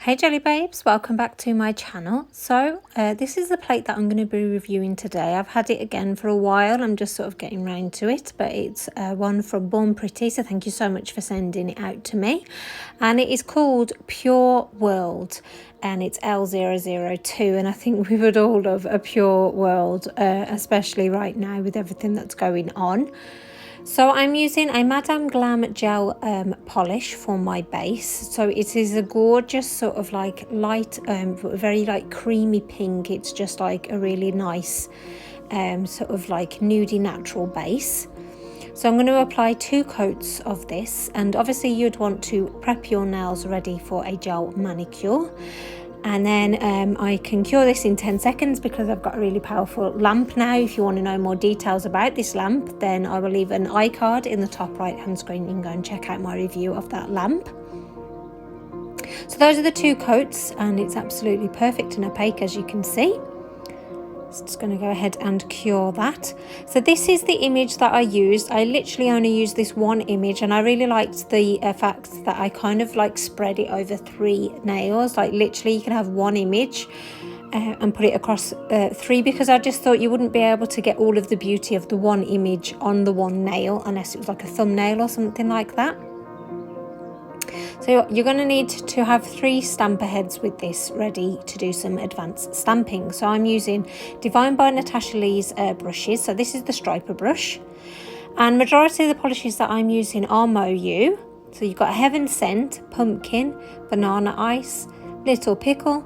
Hey Jelly Babes, welcome back to my channel. So this is the plate that I'm going to be reviewing today. I've had it again for a while, I'm just sort of getting round to it, but it's one from Born Pretty, so thank you so much for sending it out to me. And it is called Pure World and it's L002, and I think we would all love a pure world, especially right now with everything that's going on. So I'm using a Madame Glam gel polish for my base. So it is a gorgeous sort of like light, very like creamy pink. It's just like a really nice sort of like nudie natural base. So I'm going to apply 2 coats of this, and obviously you'd want to prep your nails ready for a gel manicure. And then I can cure this in 10 seconds because I've got a really powerful lamp now. If you want to know more details about this lamp, then I will leave an iCard in the top right hand screen. You can go and check out my review of that lamp. So those are the 2 coats, and it's absolutely perfect and opaque, as you can see. So just going to go ahead and cure that. So this is the image that I used. I literally only used this one image, and I really liked the fact that I kind of like spread it over 3 nails. Like literally you can have one image and put it across 3, because I just thought you wouldn't be able to get all of the beauty of the one image on the one nail unless it was like a thumbnail or something like that. So you're going to need to have 3 stamper heads with this ready to do some advanced stamping. So I'm using Divine by Natasha Lee's brushes. So this is the striper brush. And majority of the polishes that I'm using are Moyou. So you've got Heaven Scent, Pumpkin, Banana Ice, Little Pickle,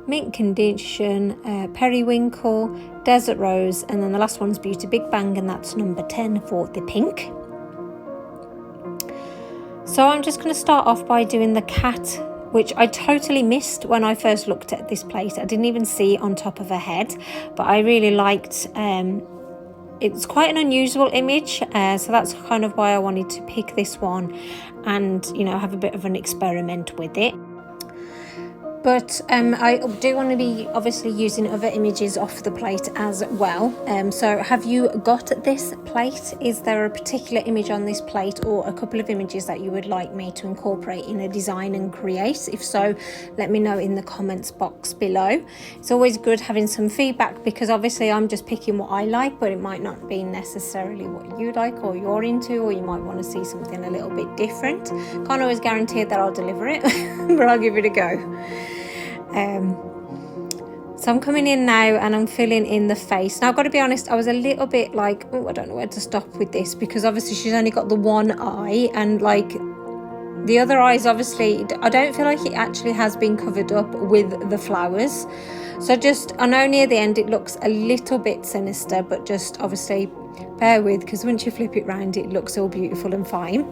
Mint Condition, Periwinkle, Desert Rose, and then the last one's Beauty Big Bang, and that's number 10 for the pink. So I'm just going to start off by doing the cat, which I totally missed when I first looked at this plate. I didn't even see it on top of her head, but I really liked, it's quite an unusual image, so that's kind of why I wanted to pick this one and, you know, have a bit of an experiment with it. But I do want to be obviously using other images off the plate as well. So have you got this plate? Is there a particular image on this plate or a couple of images that you would like me to incorporate in a design and create? If so, let me know in the comments box below. It's always good having some feedback, because obviously I'm just picking what I like, but it might not be necessarily what you like or you're into, or you might want to see something a little bit different. Can't always guarantee that I'll deliver it, but I'll give it a go. So I'm coming in now and I'm filling in the face. Now I've got to be honest, I was a little bit like, oh, I don't know where to stop with this, because obviously she's only got the one eye, and like the other eyes, obviously I don't feel like it actually has been covered up with the flowers. So just, I know near the end it looks a little bit sinister, but just obviously bear with, because once you flip it round it looks all beautiful and fine.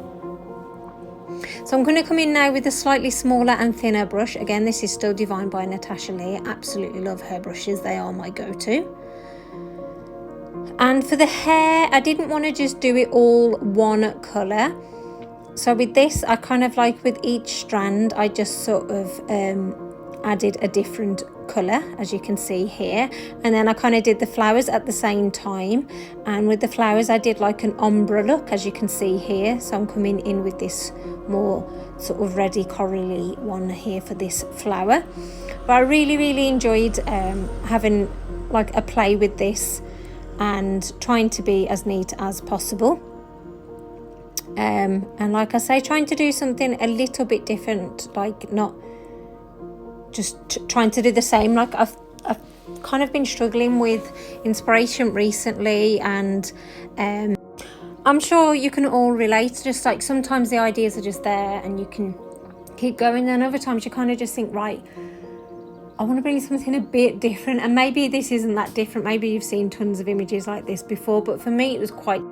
So I'm going to come in now with a slightly smaller and thinner brush. Again, this is still Divine by Natasha Lee. I absolutely love her brushes. They are my go-to. And for the hair, I didn't want to just do it all one colour. So with this, I kind of like with each strand, I just sort of added a different colour, as you can see here, and then I kind of did the flowers at the same time, and with the flowers I did like an ombre look, as you can see here. So I'm coming in with this more sort of reddy corally one here for this flower. But I really enjoyed having like a play with this and trying to be as neat as possible, and like I say, trying to do something a little bit different, like not just trying to do the same. Like I've kind of been struggling with inspiration recently, and I'm sure you can all relate. Just like sometimes the ideas are just there and you can keep going, and other times you kind of just think, right, I want to bring something a bit different, and maybe this isn't that different. Maybe you've seen tons of images like this before, but for me it was quite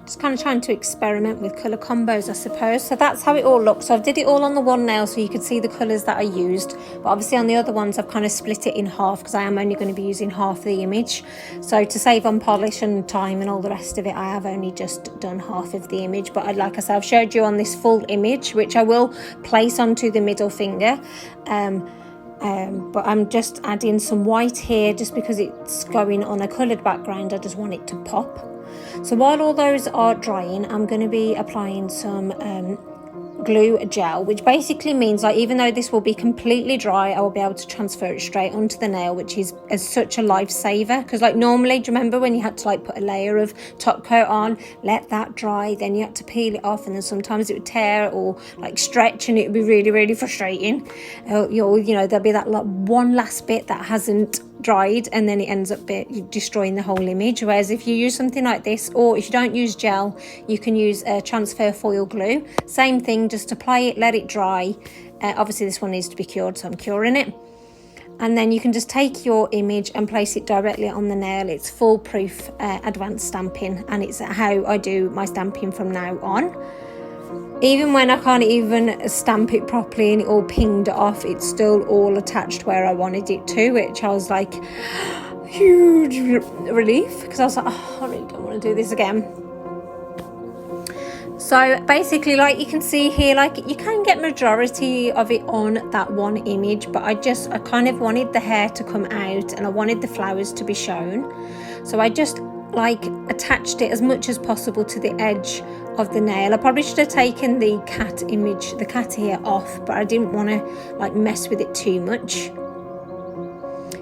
just kind of trying to experiment with colour combos, I suppose. So that's how it all looks. So I did it all on the one nail so you could see the colours that I used, but obviously on the other ones I've kind of split it in half, because I am only going to be using half the image. So to save on polish and time and all the rest of it, I have only just done half of the image. But like I said, I've showed you on this full image, which I will place onto the middle finger. But I'm just adding some white here just because it's going on a coloured background. I just want it to pop. So while all those are drying, I'm going to be applying some glue gel, which basically means like even though this will be completely dry, I will be able to transfer it straight onto the nail, which is such a lifesaver. Because like normally, do you remember when you had to like put a layer of top coat on, let that dry, then you had to peel it off, and then sometimes it would tear or like stretch, and it would be really frustrating. You know, there'll be that like one last bit that hasn't dried, and then it ends up destroying the whole image. Whereas if you use something like this, or if you don't use gel, you can use transfer foil glue. Same thing, just apply it, let it dry. Obviously this one needs to be cured, so I'm curing it. And then you can just take your image and place it directly on the nail. It's foolproof advanced stamping, and it's how I do my stamping from now on. Even when I can't even stamp it properly and it all pinged off, it's still all attached where I wanted it to, which I was like, huge relief, because I was like, oh, I really don't want to do this again. So basically, like you can see here, like you can get majority of it on that one image, but I kind of wanted the hair to come out and I wanted the flowers to be shown. So I just like attached it as much as possible to the edge of the nail. I probably should have taken the cat image, the cat ear off, but I didn't want to like mess with it too much.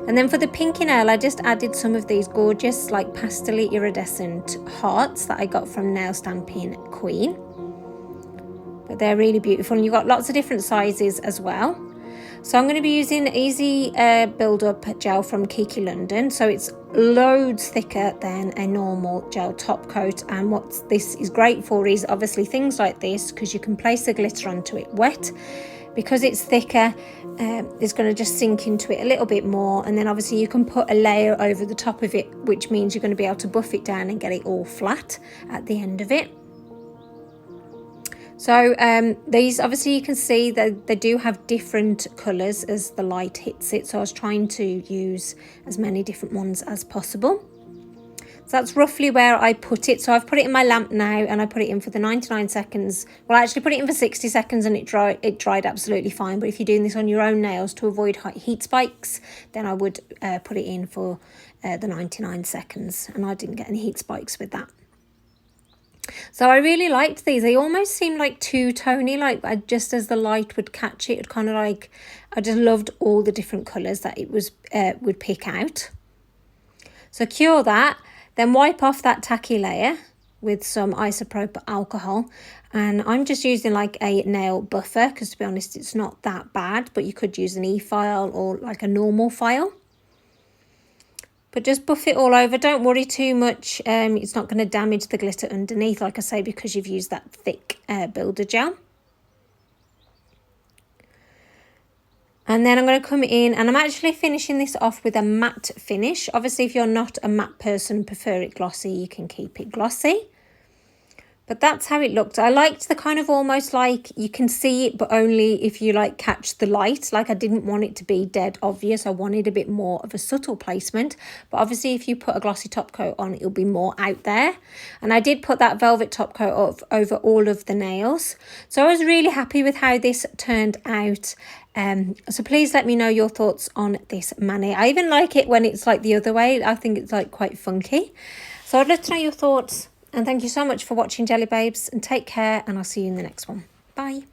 And then for the pinky nail, I just added some of these gorgeous like pastely iridescent hearts that I got from Nail Stamping Queen. But they're really beautiful, and you've got lots of different sizes as well. So I'm going to be using Easy Build Up gel from Kiki London. So it's loads thicker than a normal gel top coat. And what this is great for is obviously things like this, because you can place the glitter onto it wet. Because it's thicker, it's going to just sink into it a little bit more. And then obviously you can put a layer over the top of it, which means you're going to be able to buff it down and get it all flat at the end of it. So these, obviously you can see that they do have different colours as the light hits it. So I was trying to use as many different ones as possible. So that's roughly where I put it. So I've put it in my lamp now, and I put it in for the 99 seconds. Well, I actually put it in for 60 seconds and it dried absolutely fine. But if you're doing this on your own nails to avoid heat spikes, then I would put it in for the 99 seconds. And I didn't get any heat spikes with that. So I really liked these. They almost seemed like two-tony, like just as the light would catch it, it kind of like, I just loved all the different colours that it was would pick out. So cure that, then wipe off that tacky layer with some isopropyl alcohol, and I'm just using like a nail buffer, because to be honest it's not that bad, but you could use an e-file or like a normal file. But just buff it all over. Don't worry too much. It's not going to damage the glitter underneath, like I say, because you've used that thick builder gel. And then I'm going to come in, and I'm actually finishing this off with a matte finish. Obviously, if you're not a matte person, prefer it glossy, you can keep it glossy. But that's how it looked. I liked the kind of almost like you can see it, but only if you like catch the light. Like I didn't want it to be dead obvious. I wanted a bit more of a subtle placement. But obviously if you put a glossy top coat on, it'll be more out there. And I did put that velvet top coat over all of the nails. So I was really happy with how this turned out. So please let me know your thoughts on this mani. I even like it when it's like the other way. I think it's like quite funky. So I'd love to know your thoughts. And thank you so much for watching, Jelly Babes, and take care, and I'll see you in the next one. Bye.